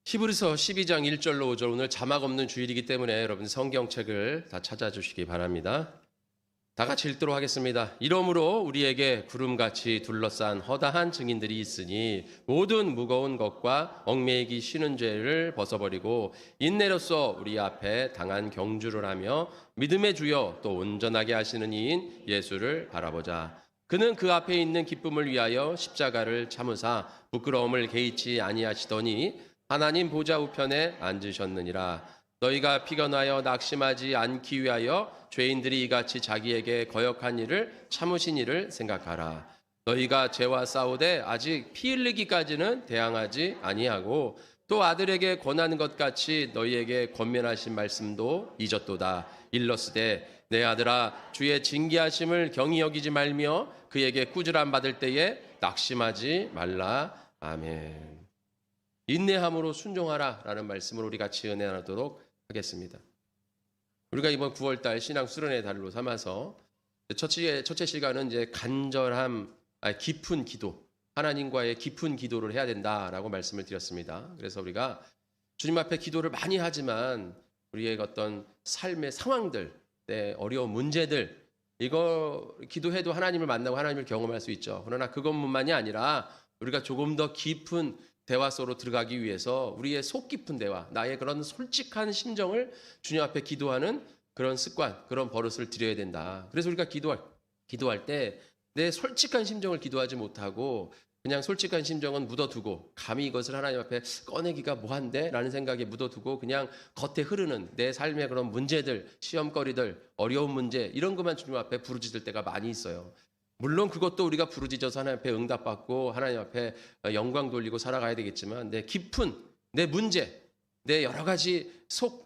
히브리서 12장 1절로 5절, 오늘 자막 없는 주일이기 때문에 여러분 성경책을 다 찾아주시기 바랍니다. 다 같이 읽도록 하겠습니다. 이러므로 우리에게 구름같이 둘러싼 허다한 증인들이 있으니 모든 무거운 것과 얽매이기 쉬는 죄를 벗어버리고 인내로써 우리 앞에 당한 경주를 하며 믿음의 주여 또 온전하게 하시는 이인 예수를 바라보자. 그는 그 앞에 있는 기쁨을 위하여 십자가를 참으사 부끄러움을 개의치 아니하시더니 하나님 보좌 우편에 앉으셨느니라. 너희가 피곤하여 낙심하지 않기 위하여 죄인들이 이같이 자기에게 거역한 일을 참으신 일을 생각하라. 너희가 죄와 싸우되 아직 피 흘리기까지는 대항하지 아니하고 또 아들에게 권하는 것 같이 너희에게 권면하신 말씀도 잊었도다. 일러스되 내 아들아 주의 징계하심을 경히 여기지 말며 그에게 꾸지람 받을 때에 낙심하지 말라. 아멘. 인내함으로 순종하라 라는 말씀을 우리 같이 은혜 나누도록 하겠습니다. 우리가 이번 9월달 신앙 수련의 달로 삼아서 첫째 시간은 이제 간절함, 깊은 기도, 하나님과의 깊은 기도를 해야 된다라고 말씀을 드렸습니다. 그래서 우리가 주님 앞에 기도를 많이 하지만 우리의 어떤 삶의 상황들, 어려운 문제들, 이거 기도해도 하나님을 만나고 하나님을 경험할 수 있죠. 그러나 그것만이 아니라 우리가 조금 더 깊은 대화 속으로 들어가기 위해서 우리의 속 깊은 대화, 나의 그런 솔직한 심정을 주님 앞에 기도하는 그런 습관, 그런 버릇을 들여야 된다. 그래서 우리가 기도할 때 내 솔직한 심정을 기도하지 못하고 그냥 솔직한 심정은 묻어두고 감히 이것을 하나님 앞에 꺼내기가 뭐한데? 라는 생각에 묻어두고 그냥 겉에 흐르는 내 삶의 그런 문제들, 시험거리들, 어려운 문제 이런 것만 주님 앞에 부르짖을 때가 많이 있어요. 물론 그것도 우리가 부르짖어서 하나님 앞에 응답받고 하나님 앞에 영광 돌리고 살아가야 되겠지만 내 깊은 내 문제, 내 여러 가지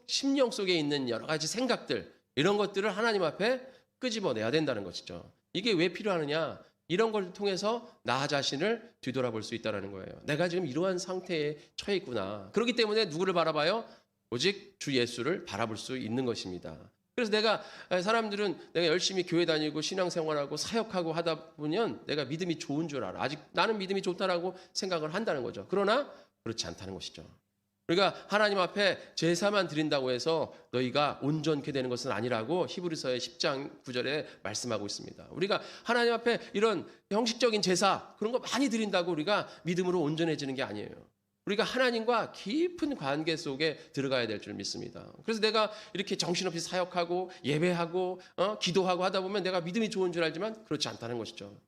심령 속에 있는 여러 가지 생각들 이런 것들을 하나님 앞에 끄집어내야 된다는 것이죠. 이게 왜 필요하느냐? 이런 걸 통해서 나 자신을 뒤돌아볼 수 있다는 거예요. 내가 지금 이러한 상태에 처해 있구나. 그렇기 때문에 누구를 바라봐요? 오직 주 예수를 바라볼 수 있는 것입니다. 그래서 사람들은 내가 열심히 교회 다니고 신앙생활하고 사역하고 하다 보면 내가 믿음이 좋은 줄 알아. 아직 나는 믿음이 좋다라고 생각을 한다는 거죠. 그러나 그렇지 않다는 것이죠. 그러니까 하나님 앞에 제사만 드린다고 해서 너희가 온전케 되는 것은 아니라고 히브리서의 10장 9절에 말씀하고 있습니다. 우리가 하나님 앞에 이런 형식적인 제사 그런 거 많이 드린다고 우리가 믿음으로 온전해지는 게 아니에요. 우리가 하나님과 깊은 관계 속에 들어가야 될 줄 믿습니다. 그래서 내가 이렇게 정신없이 사역하고 예배하고 기도하고 하다 보면 내가 믿음이 좋은 줄 알지만 그렇지 않다는 것이죠.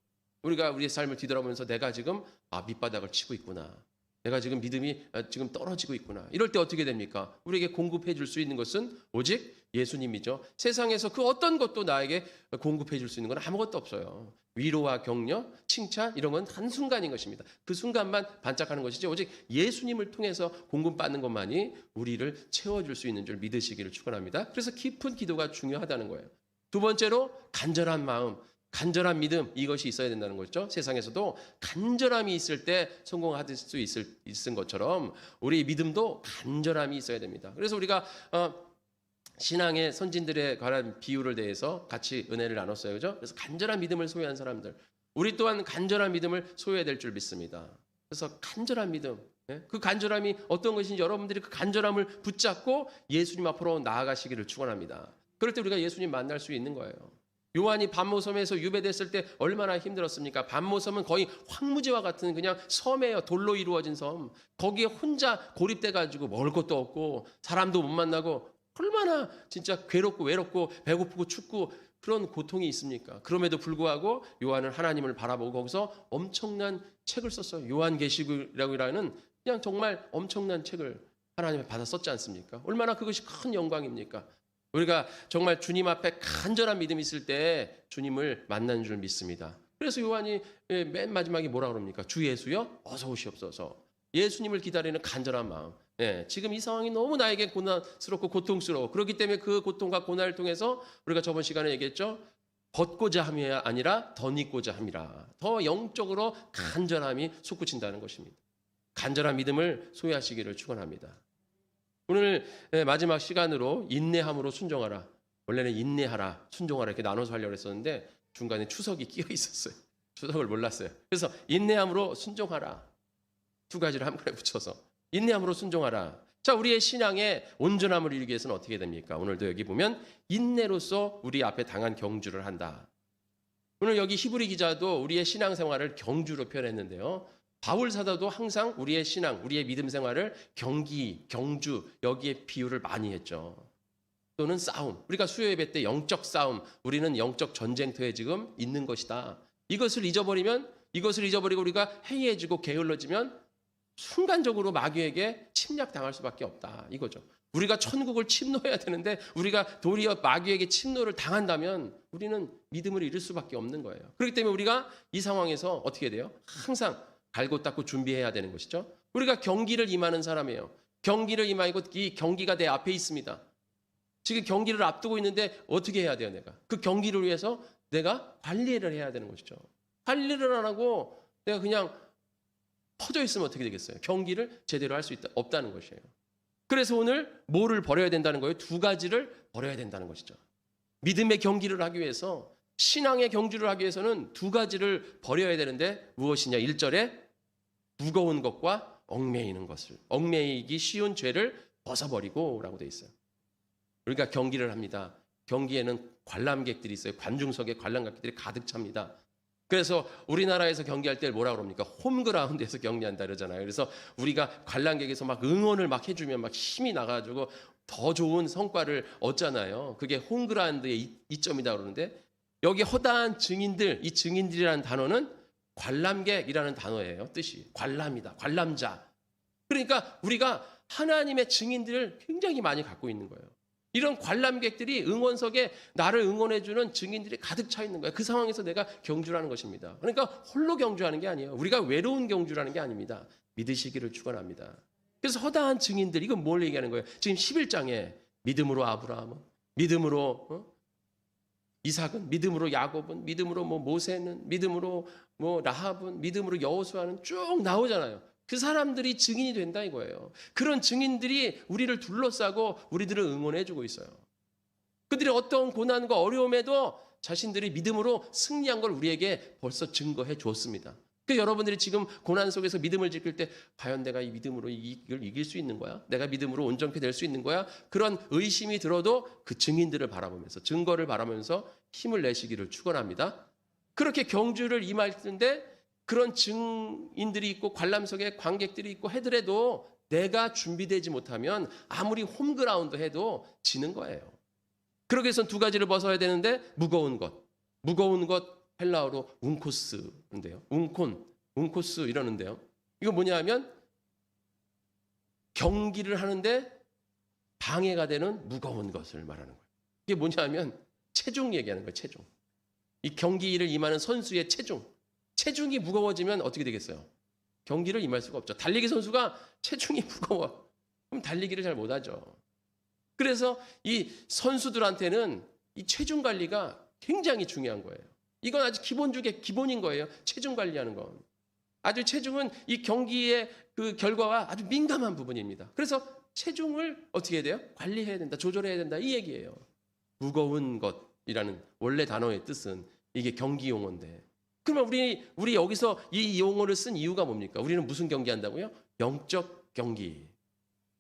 우리가 우리의 삶을 뒤돌아보면서 내가 지금 밑바닥을 치고 있구나. 내가 지금 믿음이 지금 떨어지고 있구나. 이럴 때 어떻게 됩니까? 우리에게 공급해 줄 수 있는 것은 오직 예수님이죠. 세상에서 그 어떤 것도 나에게 공급해 줄 수 있는 건 아무것도 없어요. 위로와 격려, 칭찬 이런 건 한순간인 것입니다. 그 순간만 반짝하는 것이지 오직 예수님을 통해서 공급받는 것만이 우리를 채워줄 수 있는 줄 믿으시기를 축원합니다. 그래서 깊은 기도가 중요하다는 거예요. 두 번째로 간절한 마음, 간절한 믿음 이것이 있어야 된다는 거죠. 세상에서도 간절함이 있을 때 성공할 수 있은 것처럼 우리 믿음도 간절함이 있어야 됩니다. 그래서 우리가 신앙의 선진들에 관한 비유를 대해서 같이 은혜를 나눴어요. 그죠? 그래서 간절한 믿음을 소유한 사람들. 우리 또한 간절한 믿음을 소유해야 될 줄 믿습니다. 그래서 간절한 믿음. 그 간절함이 어떤 것인지 여러분들이 그 간절함을 붙잡고 예수님 앞으로 나아가시기를 축원합니다. 그럴 때 우리가 예수님 만날 수 있는 거예요. 요한이 반모섬에서 유배됐을 때 얼마나 힘들었습니까? 반모섬은 거의 황무지와 같은 그냥 섬이에요. 돌로 이루어진 섬. 거기에 혼자 고립돼가지고 먹을 것도 없고 사람도 못 만나고 얼마나 진짜 괴롭고 외롭고 배고프고 춥고 그런 고통이 있습니까? 그럼에도 불구하고 요한은 하나님을 바라보고 거기서 엄청난 책을 썼어요. 요한계시록이라고 하는 그냥 정말 엄청난 책을 하나님을 받아 썼지 않습니까? 얼마나 그것이 큰 영광입니까? 우리가 정말 주님 앞에 간절한 믿음이 있을 때 주님을 만나는 줄 믿습니다. 그래서 요한이 맨 마지막에 뭐라 그럽니까? 주 예수여 어서 오시옵소서. 예수님을 기다리는 간절한 마음. 지금 이 상황이 너무 나에게 고난스럽고 고통스러워. 그렇기 때문에 그 고통과 고난을 통해서 우리가 저번 시간에 얘기했죠. 벗고자 함이 아니라 덧입고자 함이라. 더 영적으로 간절함이 솟구친다는 것입니다. 간절한 믿음을 소유하시기를 축원합니다. 오늘 마지막 시간으로 인내함으로 순종하라. 원래는 인내하라, 순종하라 이렇게 나눠서 하려고 했었는데 중간에 추석이 끼어 있었어요. 추석을 몰랐어요. 그래서 인내함으로 순종하라. 두 가지를 한번에 붙여서 인내함으로 순종하라. 자, 우리의 신앙의 온전함을 이루기 위해서는 어떻게 됩니까? 오늘도 여기 보면 인내로서 우리 앞에 당한 경주를 한다. 오늘 여기 히브리 기자도 우리의 신앙생활을 경주로 표현했는데요. 바울 사도도 항상 우리의 신앙, 우리의 믿음 생활을 경기, 경주 여기에 비유를 많이 했죠. 또는 싸움. 우리가 수요 예배 때 영적 싸움, 우리는 영적 전쟁터에 지금 있는 것이다. 이것을 잊어버리고 우리가 해이해지고 게을러지면 순간적으로 마귀에게 침략당할 수밖에 없다. 이거죠. 우리가 천국을 침노해야 되는데 우리가 도리어 마귀에게 침노를 당한다면 우리는 믿음을 잃을 수밖에 없는 거예요. 그렇기 때문에 우리가 이 상황에서 어떻게 돼요? 항상 갈고 닦고 준비해야 되는 것이죠. 우리가 경기를 임하는 사람이에요. 경기를 임하고 이 경기가 내 앞에 있습니다. 지금 경기를 앞두고 있는데 어떻게 해야 돼요, 내가? 그 경기를 위해서 내가 관리를 해야 되는 것이죠. 관리를 안 하고 내가 그냥 퍼져 있으면 어떻게 되겠어요? 경기를 제대로 할 수 없다는 것이에요. 그래서 오늘 뭐를 버려야 된다는 거예요? 두 가지를 버려야 된다는 것이죠. 믿음의 경기를 하기 위해서, 신앙의 경주를 하기 위해서는 두 가지를 버려야 되는데 무엇이냐? 1절에 무거운 것과 얽매이는 것을, 얽매이기 쉬운 죄를 벗어버리고 라고 되어 있어요. 우리가 경기를 합니다. 경기에는 관람객들이 있어요. 관중석에 관람객들이 가득 찹니다. 그래서 우리나라에서 경기할 때 뭐라 그럽니까? 홈그라운드에서 경기한다 그러잖아요. 그래서 우리가 관람객에서 막 응원을 막 해주면 막 힘이 나가지고 더 좋은 성과를 얻잖아요. 그게 홈그라운드의 이점이다 그러는데 여기 허다한 증인들, 이 증인들이라는 단어는 관람객이라는 단어예요. 뜻이 관람이다. 관람자. 그러니까 우리가 하나님의 증인들을 굉장히 많이 갖고 있는 거예요. 이런 관람객들이 응원석에 나를 응원해주는 증인들이 가득 차 있는 거예요. 그 상황에서 내가 경주라는 것입니다. 그러니까 홀로 경주하는 게 아니에요. 우리가 외로운 경주라는 게 아닙니다. 믿으시기를 축원합니다. 그래서 허다한 증인들, 이건 뭘 얘기하는 거예요? 지금 11장에 믿음으로 아브라함은, 믿음으로 이삭은, 믿음으로 야곱은, 믿음으로 모세는, 믿음으로 라합은, 믿음으로 여호수아는 쭉 나오잖아요. 그 사람들이 증인이 된다 이거예요. 그런 증인들이 우리를 둘러싸고 우리들을 응원해주고 있어요. 그들이 어떤 고난과 어려움에도 자신들이 믿음으로 승리한 걸 우리에게 벌써 증거해 주었습니다. 그 여러분들이 지금 고난 속에서 믿음을 지킬 때 과연 내가 이 믿음으로 이걸 이길 수 있는 거야? 내가 믿음으로 온전케 될 수 있는 거야? 그런 의심이 들어도 그 증인들을 바라보면서, 증거를 바라보면서 힘을 내시기를 축원합니다. 그렇게 경주를 임할 텐데 그런 증인들이 있고 관람석에 관객들이 있고 하더라도 내가 준비되지 못하면 아무리 홈그라운드 해도 지는 거예요. 그러기 위해서는 두 가지를 벗어야 되는데 무거운 것 헬라어로 운코스인데요. 운코스 이러는데요. 이거 뭐냐 하면 경기를 하는데 방해가 되는 무거운 것을 말하는 거예요. 이게 뭐냐 하면 체중 얘기하는 거예요. 체중. 이 경기를 임하는 선수의 체중이 무거워지면 어떻게 되겠어요? 경기를 임할 수가 없죠. 달리기 선수가 체중이 무거워. 그럼 달리기를 잘 못하죠. 그래서 이 선수들한테는 이 체중 관리가 굉장히 중요한 거예요. 이건 아주 기본 중에 기본인 거예요. 체중 관리하는 건. 아주 체중은 이 경기의 그 결과와 아주 민감한 부분입니다. 그래서 체중을 어떻게 해야 돼요? 관리해야 된다. 조절해야 된다. 이 얘기예요. 무거운 것이라는 원래 단어의 뜻은 이게 경기 용어인데 그러면 우리 여기서 이 용어를 쓴 이유가 뭡니까? 우리는 무슨 경기 한다고요? 영적 경기.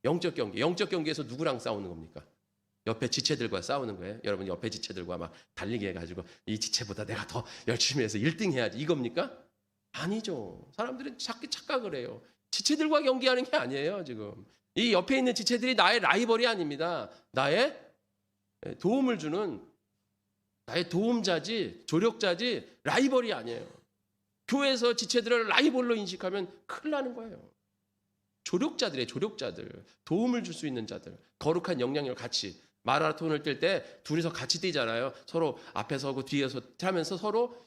영적 경기에서 누구랑 싸우는 겁니까? 옆에 지체들과 싸우는 거예요. 여러분 옆에 지체들과 막 달리기 해가지고 이 지체보다 내가 더 열심히 해서 1등 해야지 이겁니까? 아니죠. 사람들은 착각을 해요. 지체들과 경기하는 게 아니에요. 지금 이 옆에 있는 지체들이 나의 라이벌이 아닙니다. 나의 도움을 주는 나의 도움자지, 조력자지, 라이벌이 아니에요. 교회에서 지체들을 라이벌로 인식하면 큰일 나는 거예요. 조력자들이에요, 조력자들. 도움을 줄 수 있는 자들. 거룩한 영향력을 같이. 마라톤을 뛸 때 둘이서 같이 뛰잖아요. 서로 앞에 서고 뒤에서 하면서 서로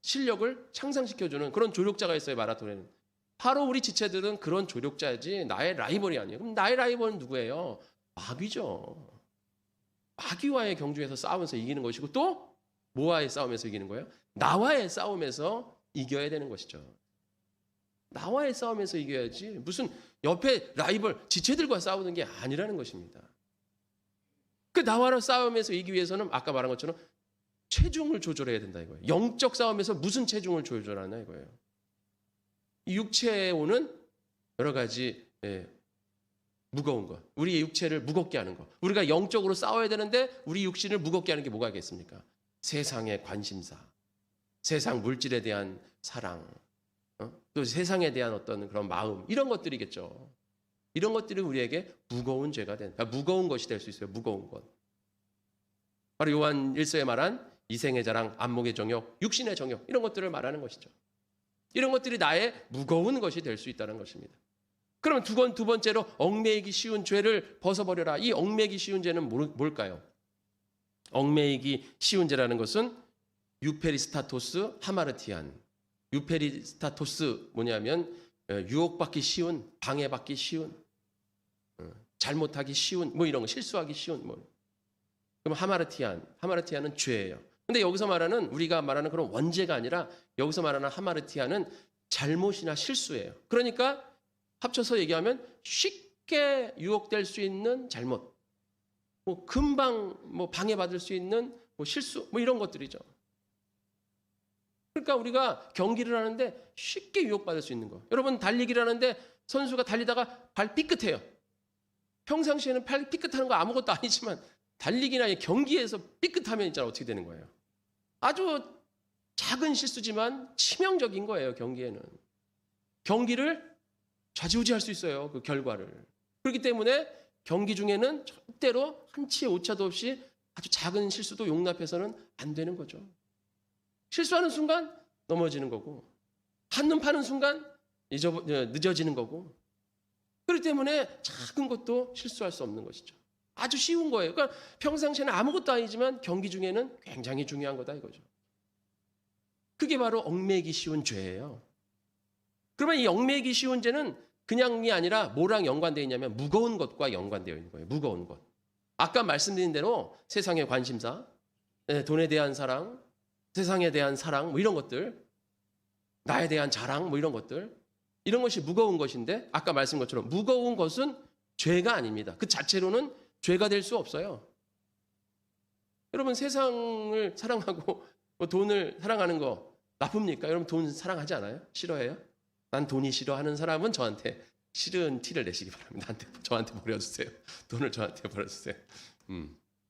실력을 향상시켜주는 그런 조력자가 있어요, 마라톤에는. 바로 우리 지체들은 그런 조력자지 나의 라이벌이 아니에요. 그럼 나의 라이벌은 누구예요? 마귀죠. 마귀와의 경주에서 싸우면서 이기는 것이고 또 뭐와의 싸움에서 이기는 거예요? 나와의 싸움에서 이겨야 되는 것이죠. 나와의 싸움에서 이겨야지 무슨 옆에 라이벌 지체들과 싸우는 게 아니라는 것입니다. 그 나와의 싸움에서 이기기 위해서는 아까 말한 것처럼 체중을 조절해야 된다 이거예요. 영적 싸움에서 무슨 체중을 조절하나 이거예요. 이 육체에 오는 여러 가지 무거운 것, 우리의 육체를 무겁게 하는 것. 우리가 영적으로 싸워야 되는데 우리 육신을 무겁게 하는 게 뭐가 있겠습니까? 세상의 관심사, 세상 물질에 대한 사랑, 또 세상에 대한 어떤 그런 마음, 이런 것들이겠죠. 이런 것들이 우리에게 무거운 죄가 무거운 것이 될 수 있어요. 무거운 것. 바로 요한 1서에 말한 이생의 자랑, 안목의 정욕, 육신의 정욕, 이런 것들을 말하는 것이죠. 이런 것들이 나의 무거운 것이 될 수 있다는 것입니다. 그러면 두 번째로 얽매이기 쉬운 죄를 벗어버려라. 이 얽매이기 쉬운 죄는 뭘까요? 얽매이기 쉬운 죄라는 것은 유페리스타토스 하마르티안. 유페리스타토스 뭐냐면 유혹받기 쉬운, 방해받기 쉬운, 잘못하기 쉬운, 뭐 이런 거, 실수하기 쉬운 뭐. 그럼 하마르티안은 죄예요. 근데 여기서 말하는, 우리가 말하는 그런 원죄가 아니라 여기서 말하는 하마르티안은 잘못이나 실수예요. 그러니까 합쳐서 얘기하면 쉽게 유혹될 수 있는 잘못, 뭐 금방 뭐 방해받을 수 있는 뭐 실수, 뭐 이런 것들이죠. 그러니까 우리가 경기를 하는데 쉽게 유혹받을 수 있는 거. 여러분 달리기를 하는데 선수가 달리다가 발 삐끗해요. 평상시에는 발 삐끗하는 거 아무것도 아니지만 달리기나 경기에서 삐끗하면 진짜 어떻게 되는 거예요? 아주 작은 실수지만 치명적인 거예요. 경기에는. 경기를 좌지우지할 수 있어요. 그 결과를. 그렇기 때문에 경기 중에는 절대로 한치의 오차도 없이 아주 작은 실수도 용납해서는 안 되는 거죠. 실수하는 순간 넘어지는 거고, 한눈 파는 순간 늦어지는 거고, 그렇기 때문에 작은 것도 실수할 수 없는 것이죠. 아주 쉬운 거예요. 그러니까 평상시에는 아무것도 아니지만 경기 중에는 굉장히 중요한 거다 이거죠. 그게 바로 얽매이기 쉬운 죄예요. 그러면 이 얽매이기 쉬운 죄는 그냥이 아니라 뭐랑 연관되어 있냐면 무거운 것과 연관되어 있는 거예요. 무거운 것. 아까 말씀드린 대로 세상의 관심사, 돈에 대한 사랑, 세상에 대한 사랑, 뭐 이런 것들, 나에 대한 자랑, 뭐 이런 것들, 이런 것이 무거운 것인데 아까 말씀한 것처럼 무거운 것은 죄가 아닙니다. 그 자체로는 죄가 될 수 없어요. 여러분 세상을 사랑하고 돈을 사랑하는 거 나쁩니까? 여러분 돈 사랑하지 않아요? 싫어해요? 난 돈이 싫어하는 사람은 저한테 싫은 티를 내시기 바랍니다. 저한테 버려주세요. 돈을 저한테 버려주세요.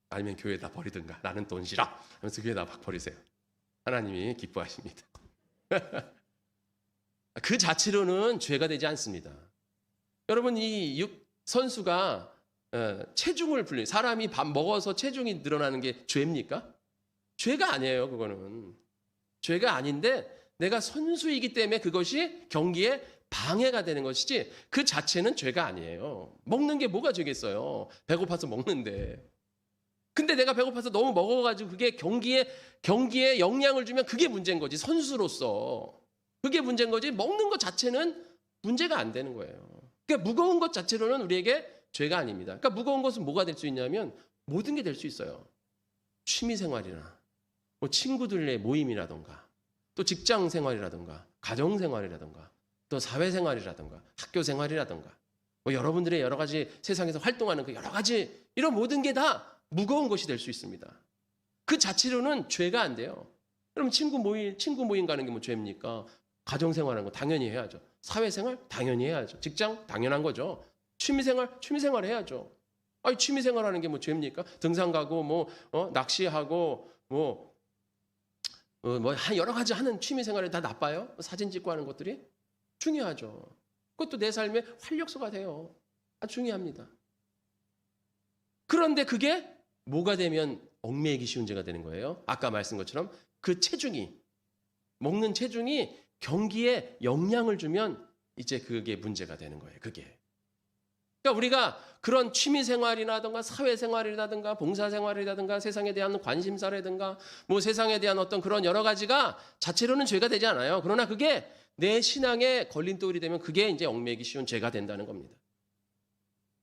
아니면 교회에다 버리든가. 나는 돈 싫어 하면서 교회에다 막 버리세요. 하나님이 기뻐하십니다. 그 자체로는 죄가 되지 않습니다. 여러분 이 선수가 체중을 불리는, 사람이 밥 먹어서 체중이 늘어나는 게 죄입니까? 죄가 아니에요. 그거는 죄가 아닌데 내가 선수이기 때문에 그것이 경기에 방해가 되는 것이지 그 자체는 죄가 아니에요. 먹는 게 뭐가 죄겠어요? 배고파서 먹는데. 근데 내가 배고파서 너무 먹어가지고 그게 경기에 영향을 주면 그게 문제인 거지. 선수로서 그게 문제인 거지. 먹는 것 자체는 문제가 안 되는 거예요. 그러니까 무거운 것 자체로는 우리에게 죄가 아닙니다. 그러니까 무거운 것은 뭐가 될 수 있냐면 모든 게 될 수 있어요. 취미생활이나 뭐 친구들의 모임이라던가 또 직장생활이라던가 가정생활이라던가 또 사회생활이라던가 학교생활이라던가 뭐 여러분들의 여러 가지 세상에서 활동하는 그 여러 가지 이런 모든 게 다 무거운 것이 될 수 있습니다. 그 자체로는 죄가 안 돼요. 그럼 친구 모임 가는 게 뭐 죄입니까? 가정생활하는 거 당연히 해야죠. 사회생활 당연히 해야죠. 직장 당연한 거죠. 취미생활 해야죠. 아니 취미생활하는 게 뭐 죄입니까? 등산 가고 낚시하고 여러 가지 하는 취미생활이 다 나빠요? 사진 찍고 하는 것들이 중요하죠. 그것도 내 삶의 활력소가 돼요. 아주 중요합니다. 그런데 그게 뭐가 되면 얽매이기 쉬운 죄가 되는 거예요? 아까 말씀한 것처럼 그 먹는 체중이 경기에 영향을 주면 이제 그게 문제가 되는 거예요. 그게. 그러니까 우리가 그런 취미생활이라든가 사회생활이라든가 봉사생활이라든가 세상에 대한 관심사라든가 뭐 세상에 대한 어떤 그런 여러 가지가 자체로는 죄가 되지 않아요. 그러나 그게 내 신앙의 걸림돌이 되면 그게 이제 얽매이기 쉬운 죄가 된다는 겁니다.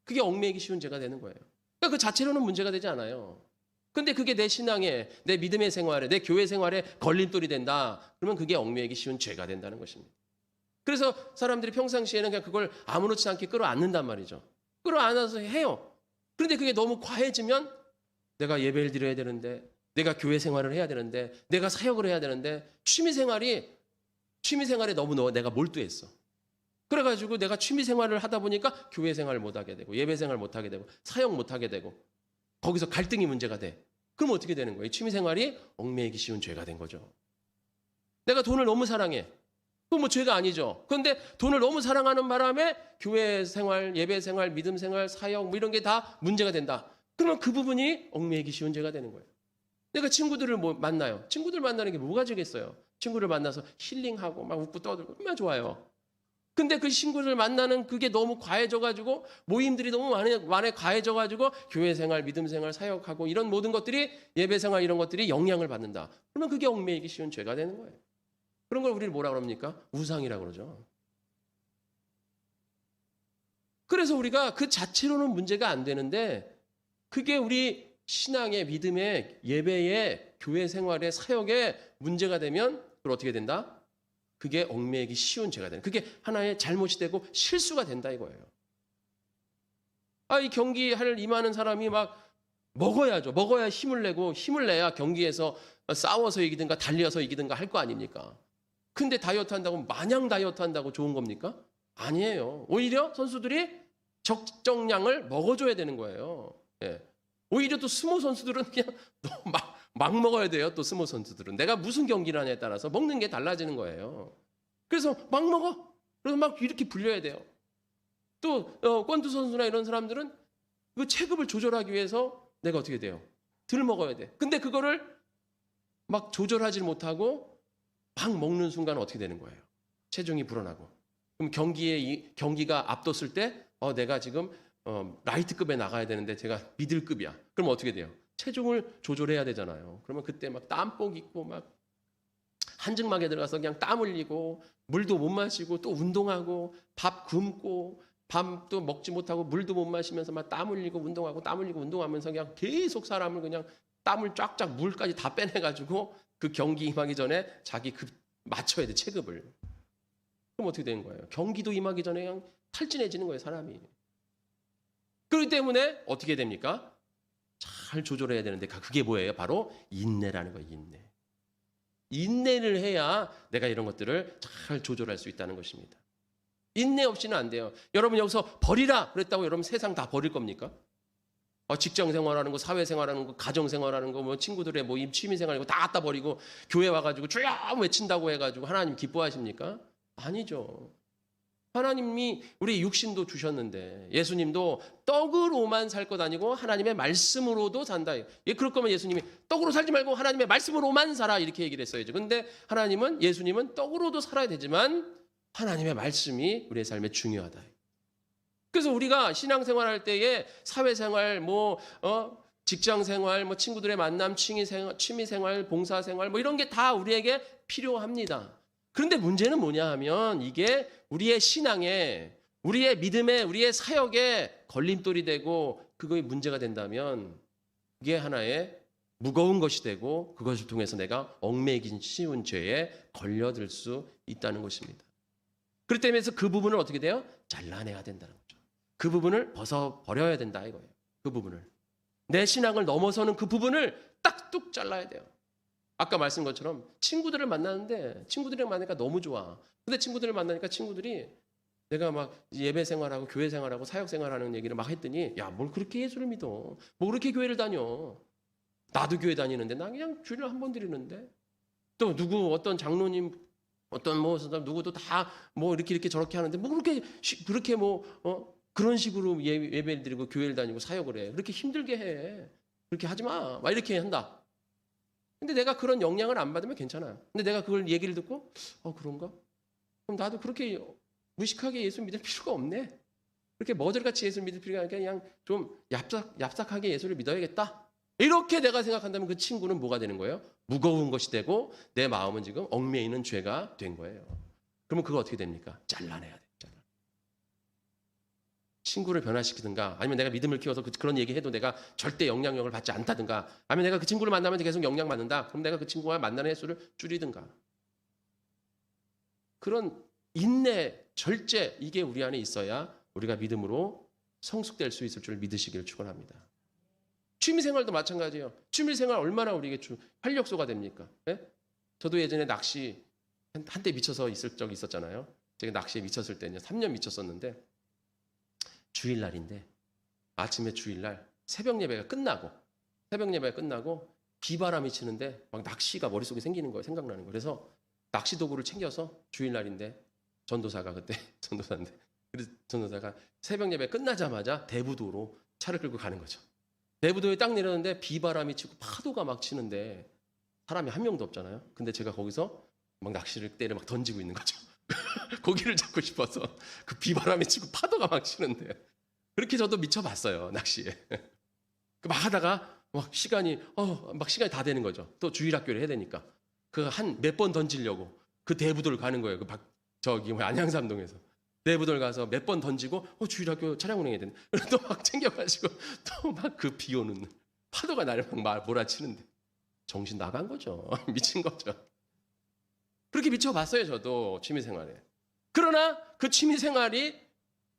그게 얽매이기 쉬운 죄가 되는 거예요. 그러니까 그 자체로는 문제가 되지 않아요. 근데 그게 내 신앙에, 내 믿음의 생활에, 내 교회 생활에 걸림돌이 된다. 그러면 그게 얽매이기 쉬운 죄가 된다는 것입니다. 그래서 사람들이 평상시에는 그냥 그걸 아무렇지 않게 끌어안는단 말이죠. 끌어안아서 해요. 그런데 그게 너무 과해지면 내가 예배를 드려야 되는데, 내가 교회 생활을 해야 되는데, 내가 사역을 해야 되는데 취미생활에 너무 내가 몰두했어. 그래가지고 내가 취미 생활을 하다 보니까 교회 생활을 못하게 되고 예배 생활을 못하게 되고 사역 못하게 되고 거기서 갈등이 문제가 돼. 그럼 어떻게 되는 거예요? 취미 생활이 얽매이기 쉬운 죄가 된 거죠. 내가 돈을 너무 사랑해. 그건 뭐 죄가 아니죠. 그런데 돈을 너무 사랑하는 바람에 교회 생활, 예배 생활, 믿음 생활, 사역 뭐 이런 게 다 문제가 된다. 그러면 그 부분이 얽매이기 쉬운 죄가 되는 거예요. 내가 친구들을 만나요. 친구들 만나는 게 뭐가 되겠어요? 친구를 만나서 힐링하고 막 웃고 떠들고 얼마나 좋아요. 근데 그 친구를 만나는 그게 너무 과해져가지고 모임들이 너무 많이 과해져가지고 교회 생활, 믿음 생활, 사역하고 이런 모든 것들이 예배 생활 이런 것들이 영향을 받는다. 그러면 그게 얽매이기 쉬운 죄가 되는 거예요. 그런 걸 우리는 뭐라 그럽니까? 우상이라고 그러죠. 그래서 우리가 그 자체로는 문제가 안 되는데 그게 우리 신앙의 믿음의 예배의 교회 생활의 사역에 문제가 되면 그걸 어떻게 된다? 그게 얽매이기 쉬운 죄가 되는. 그게 하나의 잘못이 되고 실수가 된다 이거예요. 이 경기할 임하는 사람이 막 먹어야죠. 먹어야 힘을 내고 힘을 내야 경기에서 싸워서 이기든가 달려서 이기든가 할 거 아닙니까? 근데 다이어트 한다고 마냥 다이어트 한다고 좋은 겁니까? 아니에요. 오히려 선수들이 적정량을 먹어줘야 되는 거예요. 예. 오히려 또 스모 선수들은 그냥 막 먹어야 돼요. 또 스모 선수들은 내가 무슨 경기를 하냐에 따라서 먹는 게 달라지는 거예요. 그래서 막 먹어. 그래서 막 이렇게 불려야 돼요. 또 권투 선수나 이런 사람들은 그 체급을 조절하기 위해서 내가 어떻게 돼요? 덜 먹어야 돼. 근데 그거를 막 조절하지 못하고 막 먹는 순간 어떻게 되는 거예요? 체중이 불어나고. 그럼 경기가 앞뒀을 때 내가 지금 라이트급에 나가야 되는데 제가 미들급이야. 그럼 어떻게 돼요? 체중을 조절해야 되잖아요. 그러면 그때 막 땀복 입고 막 한증막에 들어가서 그냥 땀 흘리고 물도 못 마시고 또 운동하고 밥 굶고 밥도 먹지 못하고 물도 못 마시면서 막 땀 흘리고 운동하고 땀 흘리고 운동하면서 그냥 계속 사람을 그냥 땀을 쫙쫙 물까지 다 빼내가지고 그 경기 임하기 전에 자기 급 맞춰야 돼 체급을. 그럼 어떻게 되는 거예요? 경기도 임하기 전에 그냥 탈진해지는 거예요 사람이. 그렇기 때문에 어떻게 됩니까? 잘 조절해야 되는데 그게 뭐예요? 바로 인내라는 거예요. 인내를 해야 내가 이런 것들을 잘 조절할 수 있다는 것입니다. 인내 없이는 안 돼요. 여러분 여기서 버리라 그랬다고 여러분 세상 다 버릴 겁니까? 직장 생활하는 거, 사회 생활하는 거, 가정 생활하는 거, 뭐 친구들의 뭐 취미 생활이고 다 갖다 버리고 교회 와가지고 주여 외친다고 해가지고 하나님 기뻐하십니까? 아니죠. 하나님이 우리 육신도 주셨는데 예수님도 떡으로만 살 것 아니고 하나님의 말씀으로도 산다. 그럴 거면 예수님이 떡으로 살지 말고 하나님의 말씀으로만 살아 이렇게 얘기를 했어야죠. 근데 예수님은 떡으로도 살아야 되지만 하나님의 말씀이 우리의 삶에 중요하다. 그래서 우리가 신앙생활할 때에 사회생활, 직장생활, 친구들의 만남, 취미생활, 봉사생활 이런 게 다 우리에게 필요합니다. 그런데 문제는 뭐냐 하면 이게 우리의 신앙에, 우리의 믿음에, 우리의 사역에 걸림돌이 되고 그거에 문제가 된다면 그게 하나의 무거운 것이 되고 그것을 통해서 내가 얽매이기 쉬운 죄에 걸려들 수 있다는 것입니다. 그렇기 때문에 그 부분을 어떻게 돼요? 잘라내야 된다는 거죠. 그 부분을 버려야 된다 이거예요. 그 부분을. 내 신앙을 넘어서는 그 부분을 딱 뚝 잘라야 돼요. 아까 말씀한 것처럼 친구들을 만나는데 친구들이랑 만나니까 너무 좋아. 근데 친구들을 만나니까 친구들이 내가 막 예배 생활하고 교회 생활하고 사역 생활하는 얘기를 막 했더니 야, 뭘 그렇게 예수를 믿어. 뭐 그렇게 교회를 다녀. 나도 교회 다니는데 나 그냥 주일에 한 번 드리는데. 또 어떤 장로님 어떤 누구도 다 이렇게 저렇게 하는데 그렇게 그런 식으로 예배를 드리고 교회를 다니고 사역을 해. 그렇게 힘들게 해. 그렇게 하지 마. 막 이렇게 한다. 근데 내가 그런 영향을 안 받으면 괜찮아요. 근데 내가 그걸 얘기를 듣고 그런가? 그럼 나도 그렇게 무식하게 예수 믿을 필요가 없네. 그렇게 머저같이 예수 믿을 필요가 아니라 그냥 좀 얍삭하게 예수를 믿어야겠다. 이렇게 내가 생각한다면 그 친구는 뭐가 되는 거예요? 무거운 것이 되고 내 마음은 지금 얽매이는 죄가 된 거예요. 그러면 그거 어떻게 됩니까? 잘라내야 돼요. 친구를 변화시키든가 아니면 내가 믿음을 키워서 그런 얘기해도 내가 절대 영향력을 받지 않다든가 아니면 내가 그 친구를 만나면 계속 영향받는다. 그럼 내가 그 친구와 만나는 횟수를 줄이든가. 그런 인내, 절제 이게 우리 안에 있어야 우리가 믿음으로 성숙될 수 있을 줄 믿으시기를 축원합니다. 취미생활도 마찬가지예요. 취미생활 얼마나 우리에게 활력소가 됩니까? 네? 저도 예전에 낚시 한때 미쳐서 있을 적이 있었잖아요. 제가 낚시에 미쳤을 때는 3년 미쳤었는데 주일날인데 아침에 주일날 새벽 예배가 끝나고 비바람이 치는데 막 낚시가 머릿속에 생기는 거예요. 생각나는 거예요. 그래서 낚시 도구를 챙겨서 주일날인데 전도사가 그때 전도사인데 그래서 전도사가 새벽 예배 끝나자마자 대부도로 차를 끌고 가는 거죠. 대부도에 딱 내렸는데 비바람이 치고 파도가 막 치는데 사람이 한 명도 없잖아요. 근데 제가 거기서 막 낚시를 때를 막 던지고 있는 거죠. 고기를 잡고 싶어서 그 비바람이 치고 파도가 막 치는데 그렇게 저도 미쳐봤어요. 낚시에. 막 하다가 막 시간이 다 되는 거죠. 또 주일학교를 해야 되니까 그 한 몇 번 던지려고 그 대부도를 가는 거예요. 안양삼동에서 대부도를 가서 몇 번 던지고 주일학교 차량 운행해야 되는데 또 막 챙겨가지고 또 막 그 비 오는 날 파도가 나를 막 몰아치는데 정신 나간 거죠. 미친 거죠. 그렇게 미쳐봤어요. 저도 취미생활에. 그러나 그 취미생활이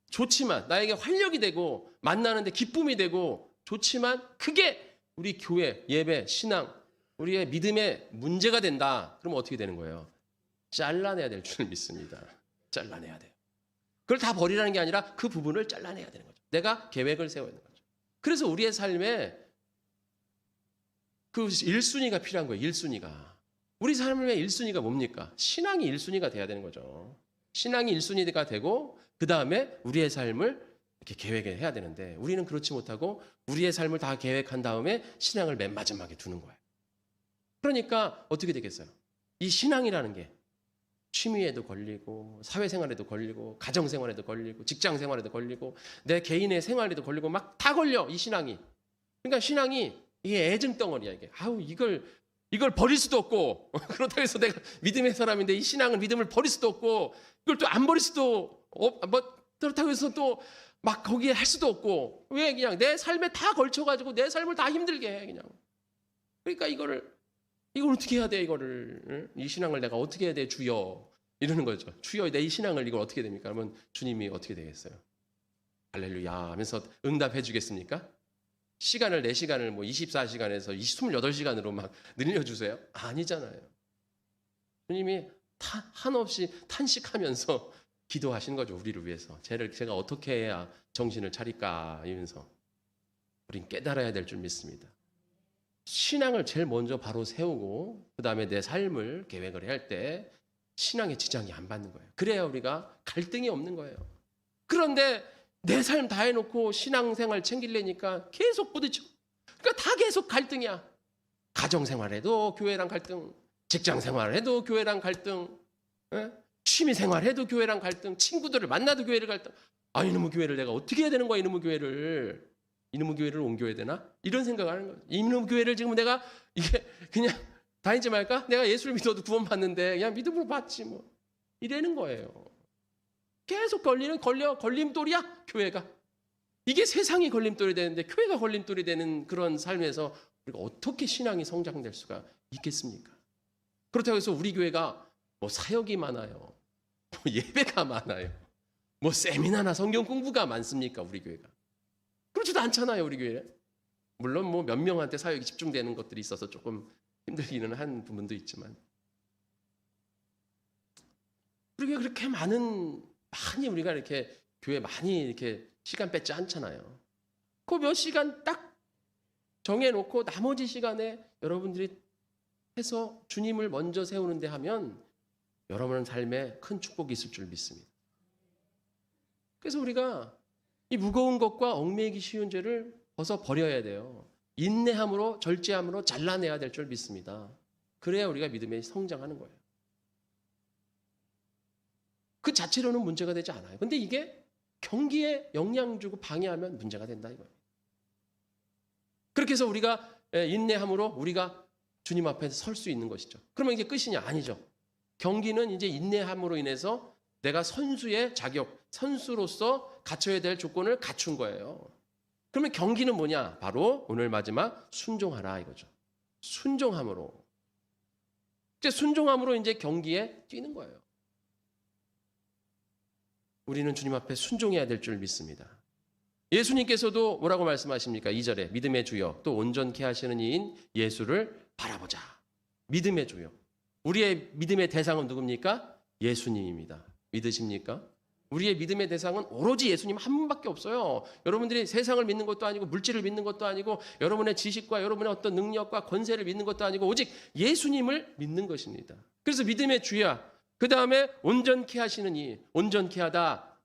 좋지만 나에게 활력이 되고 만나는데 기쁨이 되고 좋지만 그게 우리 교회, 예배, 신앙, 우리의 믿음에 문제가 된다. 그러면 어떻게 되는 거예요? 잘라내야 될 줄 믿습니다. 잘라내야 돼요. 그걸 다 버리라는 게 아니라 그 부분을 잘라내야 되는 거죠. 내가 계획을 세워야 되는 거죠. 그래서 우리의 삶에 그 1순위가 필요한 거예요. 1순위가. 우리 삶의 1순위가 뭡니까? 신앙이 1순위가 돼야 되는 거죠. 신앙이 1순위가 되고 그 다음에 우리의 삶을 이렇게 계획해야 되는데 우리는 그렇지 못하고 우리의 삶을 다 계획한 다음에 신앙을 맨 마지막에 두는 거예요. 그러니까 어떻게 되겠어요? 이 신앙이라는 게 취미에도 걸리고 사회생활에도 걸리고 가정생활에도 걸리고 직장생활에도 걸리고 내 개인의 생활에도 걸리고 막 다 걸려 이 신앙이. 그러니까 신앙이 이게 애증덩어리야 이게. 이걸 버릴 수도 없고 그렇다고 해서 내가 믿음의 사람인데 이 신앙을 믿음을 버릴 수도 없고 이걸 또 안 버릴 수도 그렇다고 해서 또 막 거기에 할 수도 없고 왜 그냥 내 삶에 다 걸쳐가지고 내 삶을 다 힘들게 해 그냥. 그러니까 이걸 어떻게 해야 돼 이거를 이 신앙을 내가 어떻게 해야 돼 주여 이러는 거죠. 주여 내 이 신앙을 이걸 어떻게 됩니까? 그러면 주님이 어떻게 되겠어요? 할렐루야 하면서 응답해 주겠습니까? 내 시간을 24시간에서 28시간으로 막 늘려주세요? 아니잖아요. 주님이 한없이 탄식하면서 기도하시는 거죠. 우리를 위해서. 제가 어떻게 해야 정신을 차릴까 이러면서 우린 깨달아야 될 줄 믿습니다. 신앙을 제일 먼저 바로 세우고 그 다음에 내 삶을 계획을 할 때 신앙의 지장이 안 받는 거예요. 그래야 우리가 갈등이 없는 거예요. 그런데 내 삶 다 해놓고 신앙생활 챙기려니까 계속 부딪혀. 그러니까 다 계속 갈등이야. 가정생활에도 교회랑 갈등, 직장생활에도 교회랑 갈등, 취미생활해도 교회랑 갈등, 친구들을 만나도 교회를 갈등. 이놈의 교회를 내가 어떻게 해야 되는 거야 이놈의 교회를 옮겨야 되나? 이런 생각을 하는 거예요. 이놈의 교회를 지금 내가 이게 그냥 다니지 말까? 내가 예수를 믿어도 구원받는데 그냥 믿음으로 받지 뭐. 이러는 거예요. 계속 걸림돌이야 교회가. 이게 세상이 걸림돌이 되는데 교회가 걸림돌이 되는 그런 삶에서 우리가 어떻게 신앙이 성장될 수가 있겠습니까? 그렇다고 해서 우리 교회가 사역이 많아요, 예배가 많아요, 세미나나 성경 공부가 많습니까? 우리 교회가 그렇지도 않잖아요. 우리 교회 물론 몇 명한테 사역이 집중되는 것들이 있어서 조금 힘들기는 한 부분도 있지만 우리 교회 그렇게 많이 우리가 이렇게 교회 많이 이렇게 시간 뺏지 않잖아요. 그 몇 시간 딱 정해놓고 나머지 시간에 여러분들이 해서 주님을 먼저 세우는데 하면 여러분 삶에 큰 축복이 있을 줄 믿습니다. 그래서 우리가 이 무거운 것과 얽매이기 쉬운 죄를 벗어 버려야 돼요. 인내함으로 절제함으로 잘라내야 될 줄 믿습니다. 그래야 우리가 믿음에 성장하는 거예요. 그 자체로는 문제가 되지 않아요. 근데 이게 경기에 영향 주고 방해하면 문제가 된다 이거예요. 그렇게 해서 우리가 인내함으로 우리가 주님 앞에 설 수 있는 것이죠. 그러면 이게 끝이냐? 아니죠. 경기는 이제 인내함으로 인해서 내가 선수의 자격, 선수로서 갖춰야 될 조건을 갖춘 거예요. 그러면 경기는 뭐냐? 바로 오늘 마지막 순종하라 이거죠. 순종함으로. 이제 순종함으로 이제 경기에 뛰는 거예요. 우리는 주님 앞에 순종해야 될 줄 믿습니다. 예수님께서도 뭐라고 말씀하십니까? 2절에 믿음의 주여 또 온전케 하시는 이인 예수를 바라보자. 믿음의 주여. 우리의 믿음의 대상은 누굽니까? 예수님입니다. 믿으십니까? 우리의 믿음의 대상은 오로지 예수님 한 분밖에 없어요. 여러분들이 세상을 믿는 것도 아니고 물질을 믿는 것도 아니고 여러분의 지식과 여러분의 어떤 능력과 권세를 믿는 것도 아니고 오직 예수님을 믿는 것입니다. 그래서 믿음의 주야. 그 다음에 온전케 하시는 이 온전케 하다.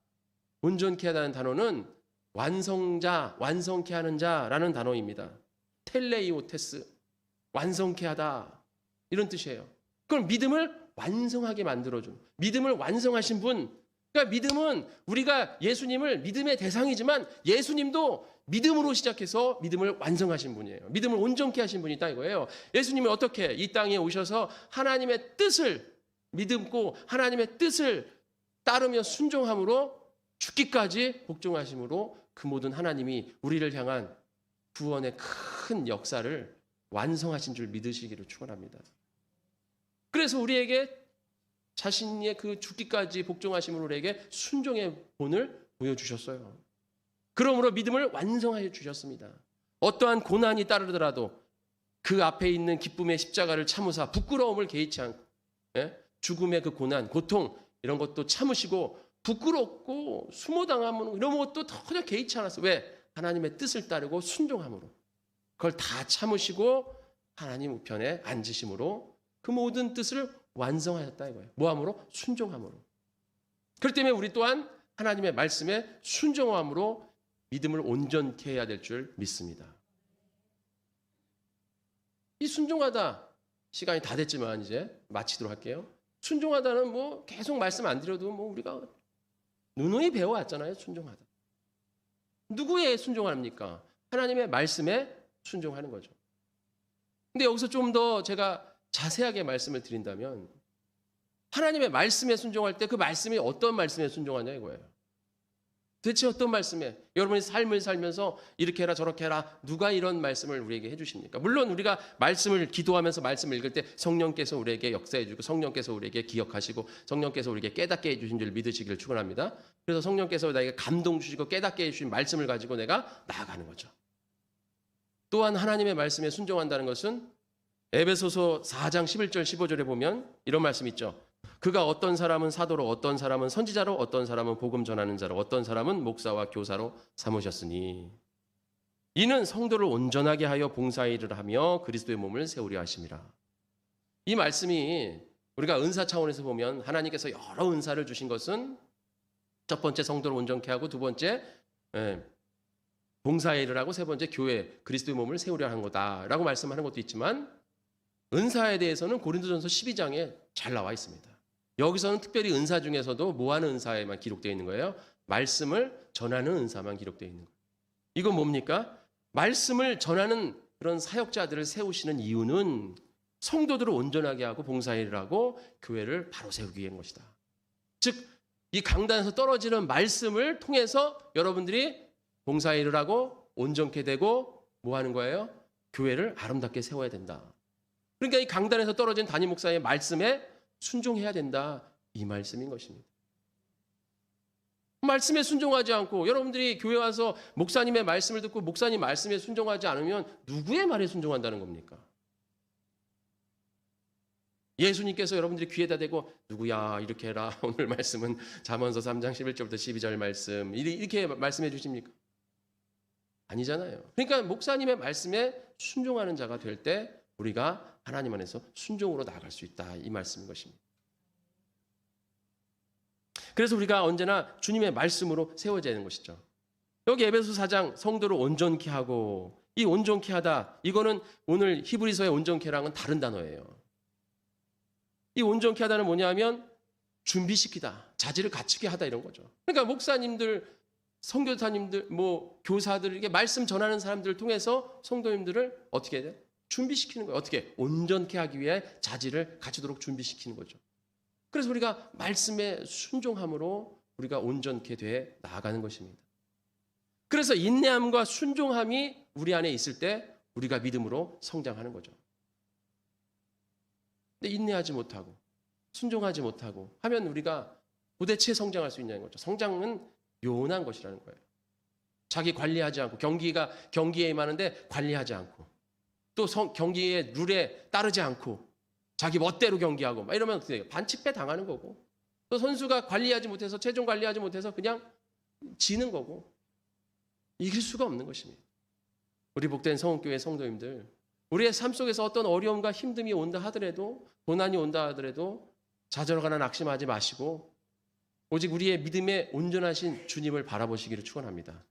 온전케 하다는 단어는 완성자, 완성케 하는 자라는 단어입니다. 텔레이오테스, 완성케 하다 이런 뜻이에요. 그럼 믿음을 완성하게 만들어준, 믿음을 완성하신 분. 그러니까 믿음은 우리가 예수님을 믿음의 대상이지만 예수님도 믿음으로 시작해서 믿음을 완성하신 분이에요. 믿음을 온전케 하신 분이다 이거예요. 예수님이 어떻게 이 땅에 오셔서 하나님의 뜻을 믿음고 하나님의 뜻을 따르며 순종함으로 죽기까지 복종하심으로 그 모든 하나님이 우리를 향한 구원의 큰 역사를 완성하신 줄 믿으시기를 축원합니다. 그래서 우리에게 자신의 그 죽기까지 복종하심으로 우리에게 순종의 본을 보여주셨어요. 그러므로 믿음을 완성하여 주셨습니다. 어떠한 고난이 따르더라도 그 앞에 있는 기쁨의 십자가를 참으사 부끄러움을 개의치 않고 죽음의 그 고난, 고통 이런 것도 참으시고 부끄럽고 수모당하면 이런 것도 전혀 개의치 않았어요. 왜? 하나님의 뜻을 따르고 순종함으로 그걸 다 참으시고 하나님 우편에 앉으심으로 그 모든 뜻을 완성하셨다 이거예요. 뭐함으로? 순종함으로. 그렇기 때문에 우리 또한 하나님의 말씀에 순종함으로 믿음을 온전케 해야 될 줄 믿습니다. 이 순종하다 시간이 다 됐지만 이제 마치도록 할게요. 순종하다는 뭐 계속 말씀 안 드려도 뭐 우리가 누누이 배워왔잖아요. 순종하다. 누구에 순종합니까? 하나님의 말씀에 순종하는 거죠. 근데 여기서 좀 더 제가 자세하게 말씀을 드린다면 하나님의 말씀에 순종할 때 그 말씀이 어떤 말씀에 순종하냐 이거예요. 대체 어떤 말씀에? 여러분이 삶을 살면서 이렇게 해라 저렇게 해라 누가 이런 말씀을 우리에게 해주십니까? 물론 우리가 말씀을 기도하면서 말씀을 읽을 때 성령께서 우리에게 역사해 주고 성령께서 우리에게 기억하시고 성령께서 우리에게 깨닫게 해주신 줄 믿으시기를 축원합니다. 그래서 성령께서 나에게 감동 주시고 깨닫게 해주신 말씀을 가지고 내가 나아가는 거죠. 또한 하나님의 말씀에 순종한다는 것은 에베소서 4장 11절 15절에 보면 이런 말씀 있죠. 그가 어떤 사람은 사도로 어떤 사람은 선지자로 어떤 사람은 복음 전하는 자로 어떤 사람은 목사와 교사로 삼으셨으니 이는 성도를 온전하게 하여 봉사일을 하며 그리스도의 몸을 세우려 하심이라. 이 말씀이 우리가 은사 차원에서 보면 하나님께서 여러 은사를 주신 것은 첫 번째 성도를 온전케 하고 두 번째 봉사일을 하고 세 번째 교회 그리스도의 몸을 세우려 하는 거다라고 말씀하는 것도 있지만 은사에 대해서는 고린도전서 12장에 잘 나와 있습니다. 여기서는 특별히 은사 중에서도 뭐 하는 은사에만 기록되어 있는 거예요? 말씀을 전하는 은사만 기록되어 있는 거예요. 이건 뭡니까? 말씀을 전하는 그런 사역자들을 세우시는 이유는 성도들을 온전하게 하고 봉사일을 하고 교회를 바로 세우기 위한 것이다. 즉, 이 강단에서 떨어지는 말씀을 통해서 여러분들이 봉사일을 하고 온전케 되고 뭐 하는 거예요? 교회를 아름답게 세워야 된다. 그러니까 이 강단에서 떨어진 담임 목사의 말씀에 순종해야 된다. 이 말씀인 것입니다. 말씀에 순종하지 않고 여러분들이 교회 와서 목사님의 말씀을 듣고 목사님 말씀에 순종하지 않으면 누구의 말에 순종한다는 겁니까? 예수님께서 여러분들이 귀에다 대고 누구야 이렇게 해라. 오늘 말씀은 잠언서 3장 11절부터 12절 말씀 이렇게 말씀해 주십니까? 아니잖아요. 그러니까 목사님의 말씀에 순종하는 자가 될 때 우리가 하나님 안에서 순종으로 나아갈 수 있다. 이 말씀인 것입니다. 그래서 우리가 언제나 주님의 말씀으로 세워져야 하는 것이죠. 여기 에베소 4장 성도를 온전케 하고 이 온전케 하다 이거는 오늘 히브리서의 온전케랑은 다른 단어예요. 이 온전케 하다는 뭐냐면 준비시키다, 자질을 갖추게 하다 이런 거죠. 그러니까 목사님들, 선교사님들, 뭐 교사들에게 말씀 전하는 사람들을 통해서 성도님들을 어떻게 해야 돼? 준비시키는 거예요. 어떻게? 온전케 하기 위해 자질을 갖추도록 준비시키는 거죠. 그래서 우리가 말씀에 순종함으로 우리가 온전케 돼 나아가는 것입니다. 그래서 인내함과 순종함이 우리 안에 있을 때 우리가 믿음으로 성장하는 거죠. 근데 인내하지 못하고 순종하지 못하고 하면 우리가 도대체 성장할 수 있냐는 거죠. 성장은 요원한 것이라는 거예요. 자기 관리하지 않고 경기에 임하는데 관리하지 않고 또 경기의 룰에 따르지 않고 자기 멋대로 경기하고 막 이러면 어떻게 돼요? 반칙배 당하는 거고 또 선수가 관리하지 못해서 체중 관리하지 못해서 그냥 지는 거고 이길 수가 없는 것입니다. 우리 복된 성원교회 성도님들, 우리의 삶 속에서 어떤 어려움과 힘듦이 온다 하더라도, 고난이 온다 하더라도 좌절하거나 낙심하지 마시고 오직 우리의 믿음에 온전하신 주님을 바라보시기를 축원합니다.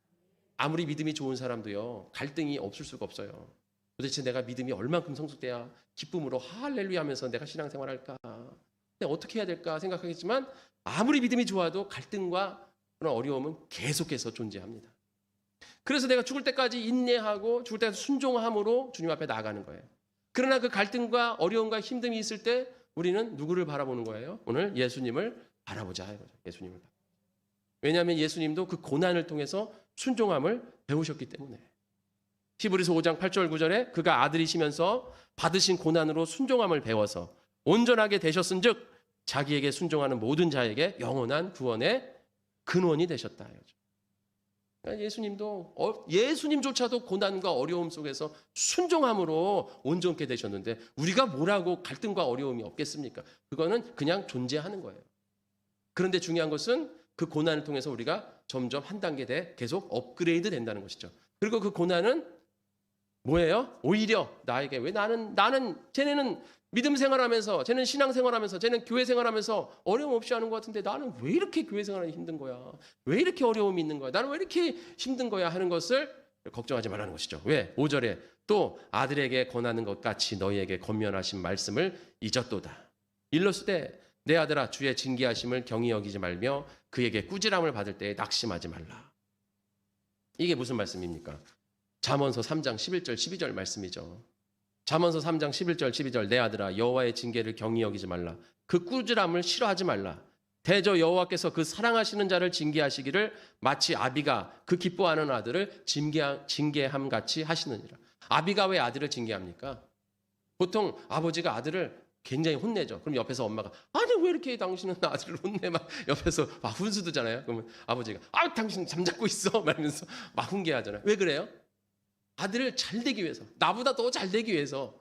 아무리 믿음이 좋은 사람도요, 갈등이 없을 수가 없어요. 도대체 내가 믿음이 얼만큼 성숙돼야 기쁨으로 할렐루야 하면서 내가 신앙생활할까, 내가 어떻게 해야 될까 생각하겠지만 아무리 믿음이 좋아도 갈등과 그런 어려움은 계속해서 존재합니다. 그래서 내가 죽을 때까지 인내하고 죽을 때까지 순종함으로 주님 앞에 나아가는 거예요. 그러나 그 갈등과 어려움과 힘듦이 있을 때 우리는 누구를 바라보는 거예요? 오늘 예수님을 바라보자 이거죠. 예수님을. 왜냐하면 예수님도 그 고난을 통해서 순종함을 배우셨기 때문에. 히브리서 5장 8절 9절에 그가 아들이시면서 받으신 고난으로 순종함을 배워서 온전하게 되셨은즉 자기에게 순종하는 모든 자에게 영원한 구원의 근원이 되셨다. 그러니까 예수님조차도 고난과 어려움 속에서 순종함으로 온전케 되셨는데 우리가 뭐라고 갈등과 어려움이 없겠습니까? 그거는 그냥 존재하는 거예요. 그런데 중요한 것은 그 고난을 통해서 우리가 점점 한 단계 돼 계속 업그레이드 된다는 것이죠. 그리고 그 고난은 뭐예요? 오히려 나에게 왜 나는 쟤네는 믿음 생활하면서, 쟤는 신앙 생활하면서, 쟤는 교회 생활하면서 어려움 없이 하는 것 같은데 나는 왜 이렇게 교회 생활하기 힘든 거야? 왜 이렇게 어려움이 있는 거야? 나는 왜 이렇게 힘든 거야? 하는 것을 걱정하지 말라는 것이죠. 왜? 5절에 또 아들에게 권하는 것 같이 너희에게 권면하신 말씀을 잊었도다. 일러스되 내 아들아 주의 징계하심을 경히 여기지 말며 그에게 꾸지람을 받을 때에 낙심하지 말라. 이게 무슨 말씀입니까? 잠언서 3장 11절 12절 말씀이죠. 잠언서 3장 11절 12절 내 아들아 여호와의 징계를 경히 여기지 말라. 그 꾸지람을 싫어하지 말라. 대저 여호와께서 그 사랑하시는 자를 징계하시기를 마치 아비가 그 기뻐하는 아들을 징계함 같이 하시느니라. 아비가 왜 아들을 징계합니까? 보통 아버지가 아들을 굉장히 혼내죠. 그럼 옆에서 엄마가 아니 왜 이렇게 당신은 아들을 혼내 막 옆에서 막 훈수 두잖아요. 그러면 아버지가 당신 잠자고 있어 말면서 막 훈계하잖아요. 왜 그래요? 아들을 잘 되기 위해서, 나보다 더 잘 되기 위해서,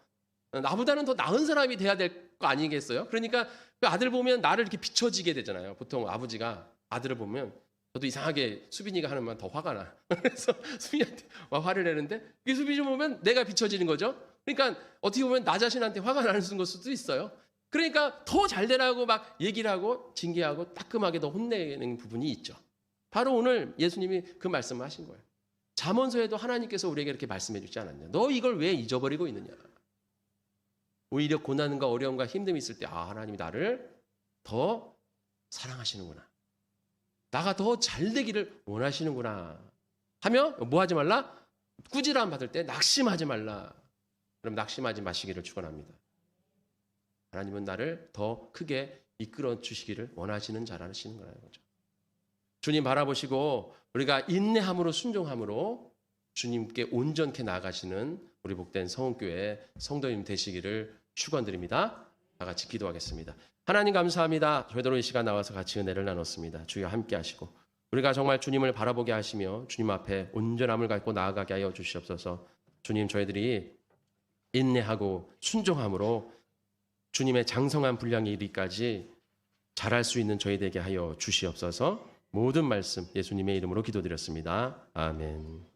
나보다는 더 나은 사람이 돼야 될 거 아니겠어요? 그러니까 그 아들 보면 나를 이렇게 비춰지게 되잖아요. 보통 아버지가 아들을 보면 저도 이상하게 수빈이가 하는 말 더 화가 나. 그래서 수빈이한테 막 화를 내는데 이 수빈이 보면 내가 비춰지는 거죠. 그러니까 어떻게 보면 나 자신한테 화가 나는 수도 있어요. 그러니까 더 잘 되라고 막 얘기를 하고 징계하고 따끔하게 더 혼내는 부분이 있죠. 바로 오늘 예수님이 그 말씀을 하신 거예요. 잠언서에도 하나님께서 우리에게 이렇게 말씀해 주지 않았냐. 너 이걸 왜 잊어버리고 있느냐. 오히려 고난과 어려움과 힘듦이 있을 때 하나님이 나를 더 사랑하시는구나. 나가 더 잘 되기를 원하시는구나 하며 뭐 하지 말라? 꾸지람 받을 때 낙심하지 말라. 그럼 낙심하지 마시기를 축원합니다. 하나님은 나를 더 크게 이끌어 주시기를 원하시는 자라시는 거라는 거죠. 주님 바라보시고 우리가 인내함으로 순종함으로 주님께 온전케 나아가시는 우리 복된 성원교회 성도님 되시기를 축원드립니다. 다 같이 기도하겠습니다. 하나님 감사합니다. 저희들 이 시간 나와서 같이 은혜를 나눴습니다. 주여 함께 하시고 우리가 정말 주님을 바라보게 하시며 주님 앞에 온전함을 갖고 나아가게 하여 주시옵소서. 주님 저희들이 인내하고 순종함으로 주님의 장성한 분량에 이르기까지 잘할 수 있는 저희 되게 하여 주시옵소서. 모든 말씀 예수님의 이름으로 기도드렸습니다. 아멘.